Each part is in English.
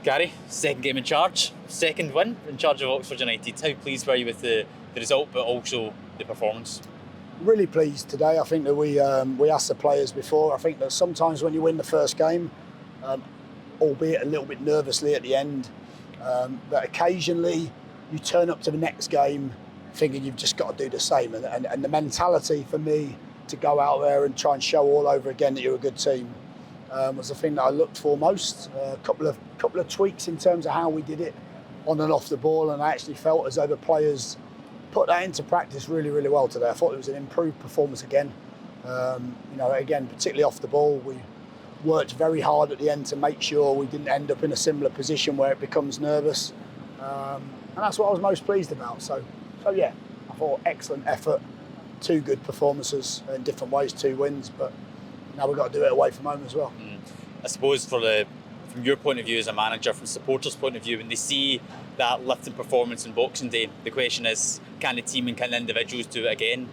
Gary, second game in charge, second win in charge of Oxford United. How pleased were you with the result, but also the performance? Really pleased today. I think that we asked the players before. I think that sometimes when you win the first game, albeit a little bit nervously at the end, that occasionally you turn up to the next game thinking you've just got to do the same. And the mentality for me to go out there and try and show all over again that you're a good team was the thing that I looked for most. A couple of tweaks in terms of how we did it on and off the ball, and I actually felt as though the players put that into practice really, really well today. I thought it was an improved performance again. Again, particularly off the ball, we worked very hard at the end to make sure we didn't end up in a similar position where it becomes nervous. And that's what I was most pleased about. So yeah, I thought excellent effort, two good performances in different ways, two wins, but now we've got to do it away from home as well. I suppose from your point of view as a manager, from supporters' point of view, when they see that lifting performance in Boxing Day, the question is, can the team and can the individuals do it again?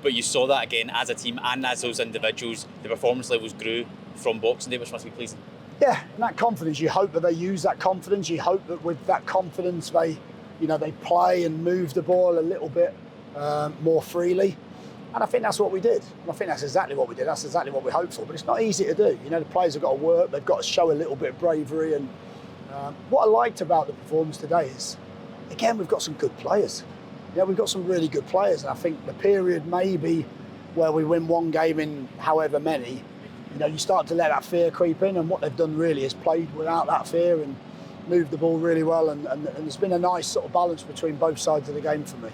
But you saw that again as a team and as those individuals, the performance levels grew from Boxing Day, which must be pleasing. Yeah, and that confidence, you hope that they use that confidence. You hope that with that confidence they play and move the ball a little bit more freely. And I think that's what we did. And I think that's exactly what we did. That's exactly what we hoped for. But it's not easy to do. The players have got to work. They've got to show a little bit of bravery. And what I liked about the performance today is, again, we've got some good players. We've got some really good players. And I think the period maybe where we win one game in however many, you start to let that fear creep in. And what they've done really is played without that fear and moved the ball really well. And there's been a nice sort of balance between both sides of the game for me.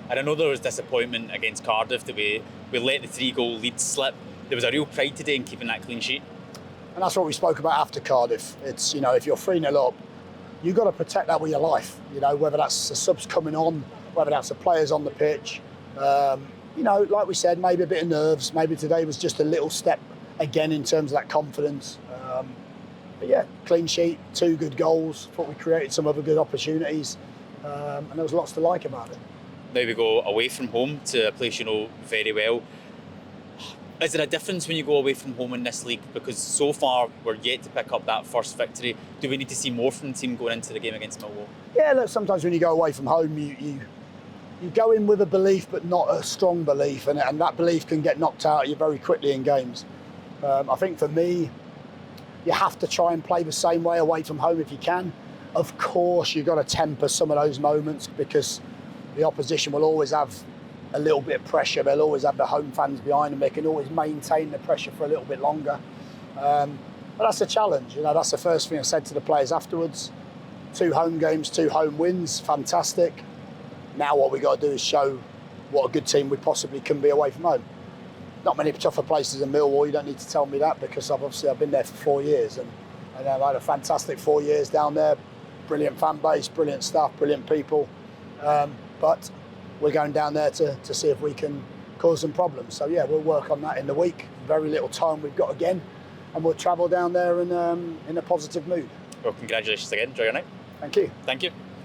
And I know there was disappointment against Cardiff that we let the 3-goal lead slip. There was a real pride today in keeping that clean sheet. And that's what we spoke about after Cardiff. It's, if you're 3-0 up, you've got to protect that with your life. Whether that's the subs coming on, whether that's the players on the pitch. Like we said, maybe a bit of nerves. Maybe today was just a little step again in terms of that confidence. But yeah, clean sheet, 2 good goals. Thought we created some other good opportunities. And there was lots to like about it. Now we go away from home to a place you know very well. Is there a difference when you go away from home in this league? Because so far we're yet to pick up that first victory. Do we need to see more from the team going into the game against Millwall? Yeah, look, sometimes when you go away from home, you go in with a belief but not a strong belief, and that belief can get knocked out of you very quickly in games. I think for me, you have to try and play the same way away from home if you can. Of course, you've got to temper some of those moments because the opposition will always have a little bit of pressure. They'll always have the home fans behind them. They can always maintain the pressure for a little bit longer. But that's a challenge. That's the first thing I said to the players afterwards. 2 home games, 2 home wins, fantastic. Now what we got to do is show what a good team we possibly can be away from home. Not many tougher places than Millwall. You don't need to tell me that because I've been there for 4 years and I've had a fantastic 4 years down there. Brilliant fan base, brilliant staff, brilliant people. But we're going down there to see if we can cause some problems. So yeah, we'll work on that in the week. Very little time we've got again, and we'll travel down there in a positive mood. Well, congratulations again. Enjoy your night. Thank you. Thank you.